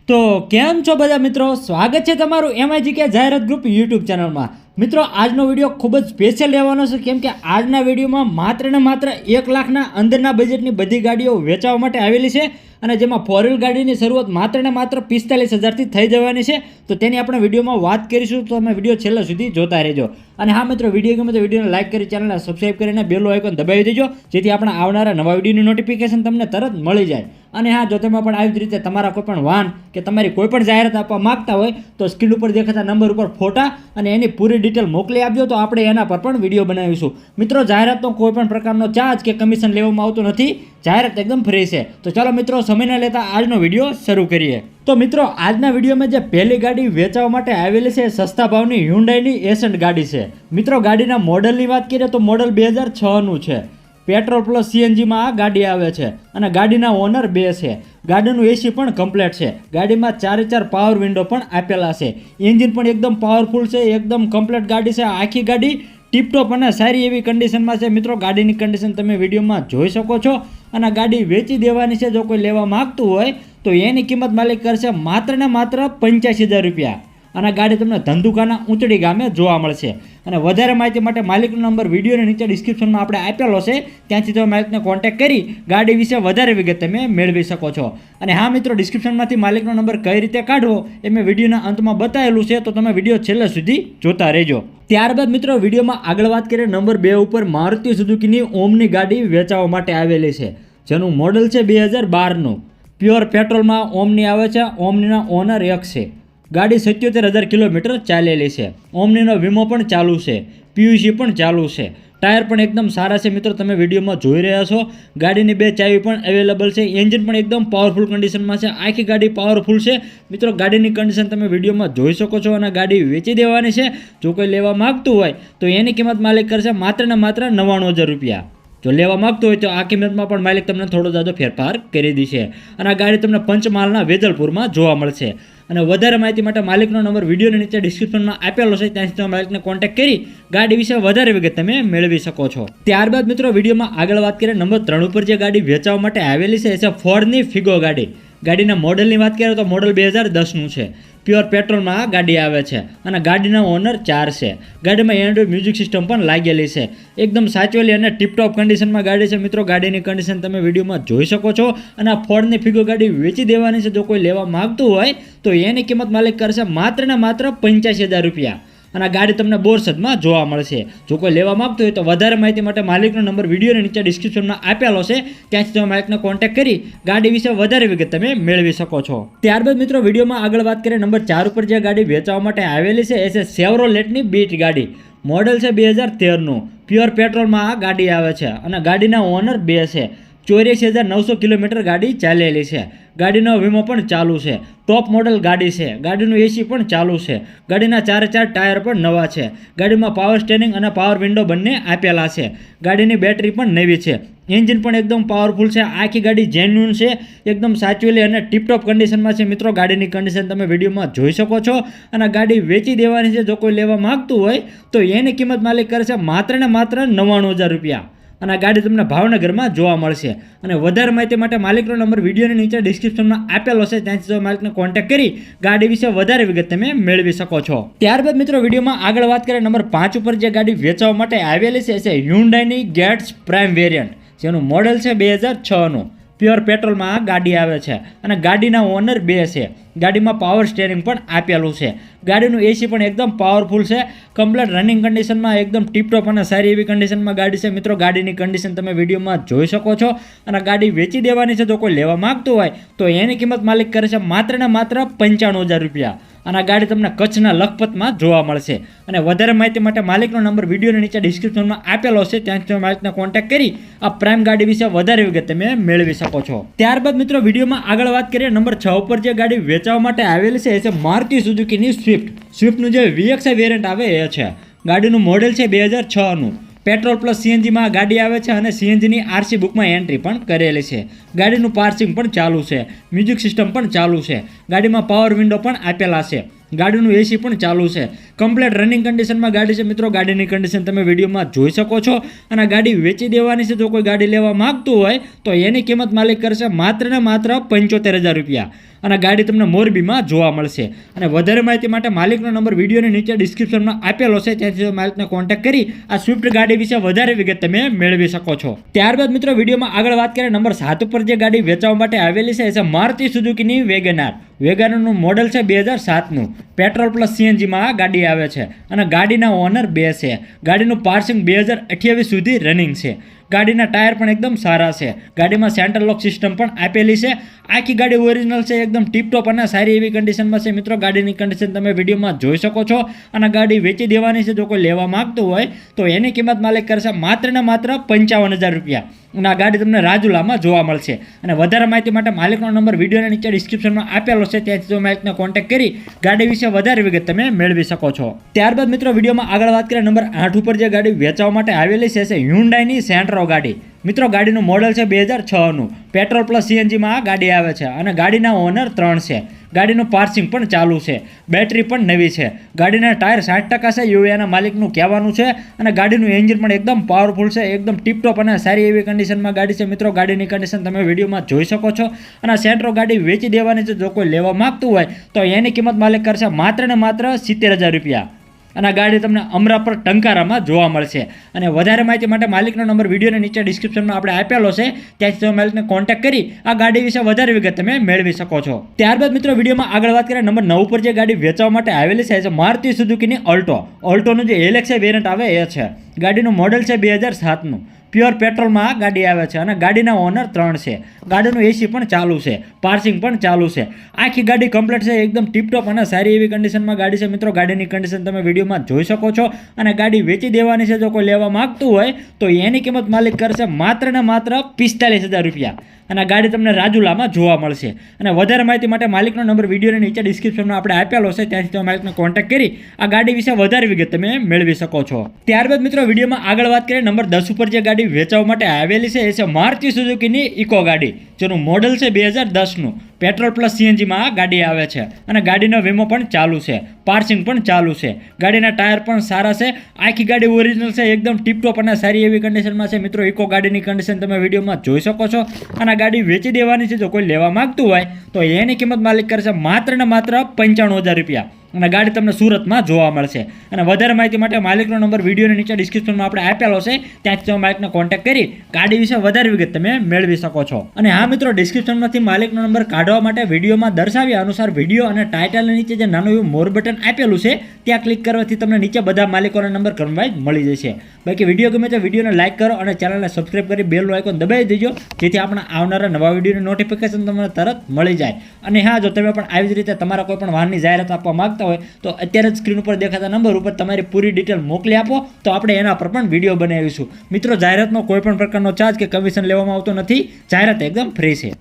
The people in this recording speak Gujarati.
તો કેમ છો બધા મિત્રો, સ્વાગત છે તમારું MIGK જાહેરાત ગ્રુપ યુટ્યુબ ચેનલમાં। મિત્રો આજનો વિડીયો ખૂબ જ સ્પેશિયલ રહેવાનો છે, કેમ કે આજના વિડીયોમાં માત્ર ને માત્ર 1 લાખના અંદરના બજેટની બધી ગાડીઓ વેચવા માટે આવેલી છે અને જેમાં 4 વ્હીલ ગાડીની શરૂઆત માત્ર ને માત્ર 45,000થી થઈ જવાની છે। તો તેની આપણે વિડીયોમાં વાત કરીશું, તો તમે વિડીયો છેલ્લા સુધી જોતા રહેજો। અને હા મિત્રો, વિડીયો ગમે તો વિડીયોને લાઇક કરી, ચેનલને સબસ્ક્રાઇબ કરીને બેલ આઇકોન દબાવી દેજો, જેથી આપણા આવનારા નવા વિડીયોની નોટિફિકેશન તમને તરત મળી જાય। અને હા, જો તમે પણ આવી જ રીતે તમારા કોઈ પણ વાહન કે તમારી કોઈ પણ જાહેરાત આપવા માંગતા હોય તો સ્ક્રીન ઉપર દેખાતા નંબર ઉપર ફોટા અને એની પૂરી ડિટેલ મોકલી આપજો, તો આપણે એના પર પણ વિડીયો બનાવીશું। મિત્રો, જાહેરાતનો કોઈ પણ પ્રકારનો ચાર્જ કે કમિશન લેવામાં આવતું નથી, જાહેરાત એકદમ ફ્રી છે। તો ચાલો મિત્રો, સમય ન લેતા આજનો વિડીયો શરૂ કરીએ। તો મિત્રો, આજના વિડીયોમાં જે પહેલી ગાડી વેચવા માટે આવેલી છે સસ્તા ભાવની હ્યુન્ડાઈની એસન્ટ ગાડી છે। મિત્રો, ગાડીના મોડલની વાત કરીએ તો મોડલ 2006નું છે। પેટ્રોલ પ્લસ CNGમાં આ ગાડી આવે છે અને ગાડીના ઓનર 2 છે। ગાડીનું AC પણ કમ્પ્લીટ છે। ગાડીમાં 4 પાવર વિન્ડો પણ આપેલા છે। એન્જિન પણ એકદમ પાવરફુલ છે, એકદમ કમ્પ્લીટ ગાડી છે। આખી ગાડી ટીપટોપ અને સારી એવી કન્ડિશનમાં છે। મિત્રો, ગાડીની કન્ડિશન તમે વિડીયોમાં જોઈ શકો છો અને ગાડી વેચી દેવાની છે। જો કોઈ લેવા માગતું હોય તો એની કિંમત માલિક કરશે માત્ર ને માત્ર 85,000 રૂપિયા અને ગાડી તમને ધંધુકાના ઊંચડી ગામે જોવા મળશે। અને વધારે માહિતી માટે માલિકનો નંબર વિડીયોની નીચે ડિસ્ક્રિપ્શનમાં આપણે આપેલો છે, ત્યાંથી તમે માલિકને કોન્ટેક્ટ કરી ગાડી વિશે વધારે વિગત તમે મેળવી શકો છો। અને હા મિત્રો, ડિસ્ક્રિપ્શનમાંથી માલિકનો નંબર કઈ રીતે કાઢવો એ મેં વિડીયોના અંતમાં બતાવેલું છે, તો તમે વિડીયો છેલ્લે સુધી જોતા રહેજો। ત્યારબાદ મિત્રો, વિડીયોમાં આગળ વાત કરીએ નંબર 2 ઉપર મારુતિ સુઝુકીની ઓમની ગાડી વેચવા માટે આવેલી છે, જેનું મોડલ છે 2012નું। પ્યોર પેટ્રોલમાં ઓમની આવે છે। ઓમનીના ઓનર 1 છે। ગાડી 77,000 કિલોમીટર ચાલેલી છે। ઓમનીનો વીમો પણ ચાલુ છે, PUC પણ ચાલુ છે। ટાયર પણ એકદમ સારા છે। મિત્રો, તમે વિડીયોમાં જોઈ રહ્યા છો, ગાડીની 2 ચાવી પણ અવેલેબલ છે। એન્જિન પણ એકદમ પાવરફુલ કન્ડિશનમાં છે। આખી ગાડી પાવરફુલ છે। મિત્રો, ગાડીની કન્ડિશન તમે વિડીયોમાં જોઈ શકો છો અને ગાડી વેચી દેવાની છે। જો કોઈ લેવા માગતું હોય તો એની કિંમત માલિક કરશે માત્ર ને માત્ર 99,000 રૂપિયા। જો લેવા માગતો હોય તો આ કિંમતમાં પણ માલિક તમને થોડો જાજો ફેરફાર કરી દેશે અને આ ગાડી તમને પંચમહાલના વેજલપુરમાં જોવા મળશે। અને વધારે માહિતી માટે માલિકનો નંબર વિડીયોની નીચે ડિસ્ક્રિપ્શનમાં આપેલો છે, ત્યાંથી તમે માલિકને કોન્ટેક્ટ કરી ગાડી વિશે વધારે વિગત તમે મેળવી શકો છો। ત્યારબાદ મિત્રો, વિડીયોમાં આગળ વાત કરીએ નંબર 3 ઉપર જે ગાડી વેચવા માટે આવેલી છે ફોર્ડની ફિગો ગાડી। ગાડીના મોડલની વાત કરીએ તો મોડલ 2010નું છે। પ્યોર પેટ્રોલમાં આ ગાડી આવે છે અને ગાડીના ઓનર 4 છે। ગાડીમાં એન્ડ્રોઇડ મ્યુઝિક સિસ્ટમ પણ લાગેલી છે। એકદમ સાચવેલી અને ટીપટોપ કન્ડિશનમાં ગાડી છે। મિત્રો, ગાડીની કન્ડિશન તમે વિડીયોમાં જોઈ શકો છો અને આ ફોર્ડની ફિગો ગાડી વેચી દેવાની છે। જો કોઈ લેવા માગતું હોય તો એની કિંમત માલિક કરશે માત્ર ને માત્ર 85,000 રૂપિયા અને આ ગાડી તમને બોરસદમાં જોવા મળશે। જો કોઈ લેવા માગતું હોય તો વધારે માહિતી માટે માલિકનો નંબર વિડીયોની નીચે ડિસ્ક્રિપ્શનમાં આપેલો છે, ત્યાંથી તમે માલિકને કોન્ટેક્ટ કરી ગાડી વિશે વધારે વિગત તમે મેળવી શકો છો। ત્યારબાદ મિત્રો, વિડીયોમાં આગળ વાત કરીએ નંબર 4 ઉપર જે ગાડી વેચવા માટે આવેલી છે એ છે શેવરોલેટની બીટ ગાડી। મોડલ છે 2013નું। પ્યોર પેટ્રોલમાં આ ગાડી આવે છે અને ગાડીના ઓનર 2 છે। 84,900 કિલોમીટર ગાડી ચાલેલી છે। ગાડીનો વીમો પણ ચાલુ છે। ટોપ મોડલ ગાડી છે। ગાડીનું AC પણ ચાલુ છે। ગાડીના 4 ટાયર પણ નવા છે। ગાડીમાં પાવર સ્ટેરિંગ અને પાવર વિન્ડો બંને આપેલા છે। ગાડીની બેટરી પણ નવી છે। એન્જિન પણ એકદમ પાવરફુલ છે। આખી ગાડી જેન્યુન છે, એકદમ સાચવેલી અને ટીપટોપ કન્ડિશનમાં છે। મિત્રો, ગાડીની કન્ડિશન તમે વિડીયોમાં જોઈ શકો છો અને ગાડી વેચી દેવાની છે। જો કોઈ લેવા માગતું હોય તો એની કિંમત માલિક કરશે માત્ર ને માત્ર 99,000 રૂપિયા અને આ ગાડી તમને ભાવનગરમાં જોવા મળશે। અને વધારે માહિતી માટે માલિકનો નંબર વિડીયોની નીચે ડિસ્ક્રિપ્શનમાં આપેલો છે, ત્યાંથી તમે માલિકને કોન્ટેક્ટ કરી ગાડી વિશે વધારે વિગત તમે મેળવી શકો છો। ત્યારબાદ મિત્રો, વિડીયોમાં આગળ વાત કરીએ નંબર 5 ઉપર જે ગાડી વેચવા માટે આવેલી છે હ્યુન્ડાઈની ગેટ્સ પ્રાઇમ વેરિયન્ટ, જેનું મોડલ છે 2006નું। પ્યોર પેટ્રોલમાં આ ગાડી આવે છે અને ગાડીના ઓનર 2 છે। ગાડીમાં પાવર સ્ટેરિંગ પણ આપેલું છે। ગાડીનું AC પણ એકદમ પાવરફુલ છે। કમ્પ્લીટ રનિંગ કન્ડિશનમાં એકદમ ટીપટોપ અને સારી એવી કન્ડિશનમાં ગાડી છે। મિત્રો, ગાડીની કન્ડિશન તમે વિડીયોમાં જોઈ શકો છો અને ગાડી વેચી દેવાની છે। જો કોઈ લેવા માગતું હોય તો એની કિંમત માલિક કરે છે માત્ર ને માત્ર 95,000 રૂપિયા અને આ ગાડી તમને કચ્છના લખપતમાં જોવા મળશે। અને વધારે માહિતી માટે માલિકનો નંબર વિડીયોની નીચે ડિસ્ક્રિપ્શનમાં આપેલો છે, ત્યાંથી તમે માલિકને કોન્ટેક્ટ કરી આ પ્રાઇમ ગાડી વિશે વધારે વિગત તમે મેળવી શકો છો। ત્યારબાદ મિત્રો, વિડીયોમાં આગળ વાત કરીએ નંબર 6 ઉપર જે ગાડી વેચવા માટે આવેલી છે એ છે મારુતિ સુઝુકીની સ્વિફ્ટનું જે VXI વેરિયન્ટ આવે એ છે। ગાડીનું મોડેલ છે 2006નું। પેટ્રોલ પ્લસ CNGમાં ગાડી આવે છે અને CNGની RC બુકમાં એન્ટ્રી પણ કરેલી છે। ગાડીનું પાર્સિંગ પણ ચાલુ છે। મ્યુઝિક સિસ્ટમ પણ ચાલુ છે। ગાડીમાં પાવર વિન્ડો પણ આપેલા છે। ગાડીનું એસી પણ ચાલુ છે, કમ્પ્લીટ રનિંગ કન્ડિશનમાં ગાડી છે મિત્રો. ગાડીની કન્ડિશન તમે વિડીયોમાં જોઈ શકો છો. અને ગાડી વેચી દેવાની છે. જો કોઈ ગાડી લેવા માંગતું હોય તો એની કિંમત માલિક કરશે માત્ર ને માત્ર 75,000 રૂપિયા. અને ગાડી તમને મોરબીમાં જોવા મળશે. અને વધારે માહિતી માટે માલિકનો નંબર વિડીયોની નીચે ડિસ્ક્રિપ્શનમાં આપેલો છે, ત્યાંથી માલિકને કોન્ટેક્ટ કરી આ સ્વિફ્ટ ગાડી વિશે વધારે વિગત તમે મેળવી શકો છો. ત્યારબાદ મિત્રો વિડીયોમાં આગળ વાત કરીએ, નંબર 7 ઉપર જે ગાડી વેચવા માટે આવેલી છે એ છે મારુતિ સુઝુકીની વેગનાર. વેગનારનું મોડલ છે 2007નું. પેટ્રોલ પ્લસ સીએનજીમાં આ ગાડી આવે છે. અને ગાડીના ઓનર 2 છે. ગાડીનું પાર્સિંગ 2028 સુધી રનિંગ છે. ગાડીના ટાયર પણ એકદમ સારા છે. ગાડીમાં સેન્ટર લોક સિસ્ટમ પણ આપેલી છે. આખી ગાડી ઓરિજિનલ છે, એકદમ ટીપટોપ અને સારી એવી કન્ડિશનમાં છે મિત્રો. ગાડીની કન્ડિશન તમે વિડીયોમાં જોઈ શકો છો. અને ગાડી વેચી દેવાની છે. જો કોઈ લેવા માંગતું હોય તો એની કિંમત માલિક કરશે માત્ર ને માત્ર 55,000 રૂપિયા. અને આ ગાડી તમને રાજુલામાં જોવા મળશે. અને વધારે માહિતી માટે માલિકનો નંબર વિડીયોના નીચે ડિસ્ક્રિપ્શનમાં આપેલો છે, ત્યાંથી તમે માલિકને કોન્ટેક્ટ કરી ગાડી વિશે વધારે વિગત તમે મેળવી શકો છો. ત્યારબાદ મિત્રો વિડીયોમાં આગળ વાત કરીએ, નંબર 8 ઉપર જે ગાડી વેચવા માટે આવેલી છે હ્યુન્ડાઈની સેન્ટ્રો ગાડી. મિત્રો ગાડીનું મોડલ છે 2006નું. પેટ્રોલ પ્લસ સીએનજીમાં આ ગાડી આવે છે. અને ગાડીના ઓનર 3 છે. ગાડીનું પાર્સિંગ પણ ચાલુ છે. બેટરી પણ નવી છે. ગાડીના ટાયર 60% છે એવું એના માલિકનું કહેવાનું છે. અને ગાડીનું એન્જિન પણ એકદમ પાવરફુલ છે, એકદમ ટીપટોપ અને સારી એવી કન્ડિશનમાં ગાડી છે મિત્રો. ગાડીની કન્ડિશન તમે વિડીયોમાં જોઈ શકો છો. અને સેન્ટ્રો ગાડી વેચી દેવાની છે. જો કોઈ લેવા માંગતું હોય તો એની કિંમત માલિક કરશે માત્ર ને માત્ર 70,000 રૂપિયા. અને આ ગાડી તમને અમરાપર ટંકારામાં જોવા મળશે. અને વધારે માહિતી માટે માલિકનો નંબર વિડીયોની નીચે ડિસ્ક્રિપ્શનમાં આપણે આપેલો છે, ત્યાંથી તમે માલિકને કોન્ટેક્ટ કરી આ ગાડી વિશે વધારે વિગત તમે મેળવી શકો છો. ત્યારબાદ મિત્રો વિડીયોમાં આગળ વાત કરીએ, નંબર 9 ઉપર જે ગાડી વેચવા માટે આવેલી છે મારુતિ સુઝુકીની અલ્ટો. અલ્ટોનું જે એલેક્સા વેરિયન્ટ આવે એ છે. ગાડીનું મોડલ છે 2007નું. પ્યોર પેટ્રોલમાં આ ગાડી આવે છે. અને ગાડીના ઓનર 3 છે. ગાડીનું એસી પણ ચાલુ છે. પાર્સિંગ પણ ચાલુ છે. આખી ગાડી કમ્પ્લીટ છે, એકદમ ટીપટોપ અને સારી એવી કન્ડિશનમાં ગાડી છે મિત્રો. ગાડીની કન્ડિશન તમે વિડીયોમાં જોઈ શકો છો. અને ગાડી વેચી દેવાની છે. જો કોઈ લેવા માંગતું હોય તો એની કિંમત માલિક કરશે માત્ર ને માત્ર 45,000 રૂપિયા. અને આ ગાડી તમને રાજુલામાં જોવા મળશે. અને વધારે માહિતી માટે માલિકનો નંબર વિડીયોની નીચે ડિસ્ક્રિપ્શનમાં આપણે આપેલો છે, ત્યાંથી તમે માલિકને કોન્ટેક્ટ કરી આ ગાડી વિશે વધારે વિગત તમે મેળવી શકો છો. ત્યારબાદ મિત્રો વિડીયોમાં આગળ વાત કરીએ, નંબર 10 ઉપર જે ગાડી વેચવા માટે આવેલી છે એ છે મારુતિ સુઝુકીની ઇકો ગાડી, જેનું મોડલ છે 2010નું. પેટ્રોલ પ્લસ સીએનજીમાં આ ગાડી આવે છે. અને ગાડીનો વીમો પણ ચાલુ છે. પાર્સિંગ પણ ચાલુ છે. ગાડીના ટાયર પણ સારા છે. આખી ગાડી ઓરિજિનલ છે, એકદમ ટીપટોપ અને સારી એવી કન્ડિશનમાં છે મિત્રો. ઇકો ગાડીની કન્ડિશન તમે વિડીયોમાં જોઈ શકો છો. અને ગાડી વેચી દેવાની છે. જો કોઈ લેવા માંગતું હોય તો એની કિંમત માલિક કરશે માત્ર ને માત્ર 95,000 રૂપિયા. અને ગાડી તમને સુરતમાં જોવા મળશે. અને વધારે માહિતી માટે માલિકનો નંબર વિડીયોની નીચે ડિસ્ક્રિપ્શનમાં આપણે આપેલો છે, ત્યાંથી તમે માલિકને કોન્ટેક્ટ કરી ગાડી વિશે વધારે વિગત તમે મેળવી શકો છો. અને હા મિત્રો, ડિસ્ક્રિપ્શનમાંથી માલિકનો નંબર કાઢવા માટે વિડીયોમાં દર્શાવ્યા અનુસાર વિડીયો અને ટાઇટલની નીચે જે નાનું એવું મોર બટન આપેલું છે ત્યાં ક્લિક કરવાથી તમને નીચે બધા માલિકોના નંબર કન્ફર્મ મળી જશે. બાકી વિડીયો ગમે તો વિડીયોને લાઇક કરો અને ચેનલને સબસ્ક્રાઇબ કરી બેલનું આઇકોન દબાવી દેજો, જેથી આપણા આવનારા નવા વિડીયોની નોટિફિકેશન તમને તરત મળી જાય. અને હા, જો તમે પણ આવી જ રીતે તમારા કોઈ પણ વાહનની જાહેરાત આપવા માંગતા હોય તો અત્યારે જ સ્ક્રીન ઉપર દેખાતા નંબર ઉપર તમારી પૂરી ડિટેલ મોકલી આપો, તો આપણે એના પર પણ વિડીયો બનાવીશું. મિત્રો, જાહેરાતનો કોઈ પણ પ્રકારનો ચાર્જ કે કમિશન લેવામાં આવતો નથી. જાહેરાત એકદમ ફ્રી છે.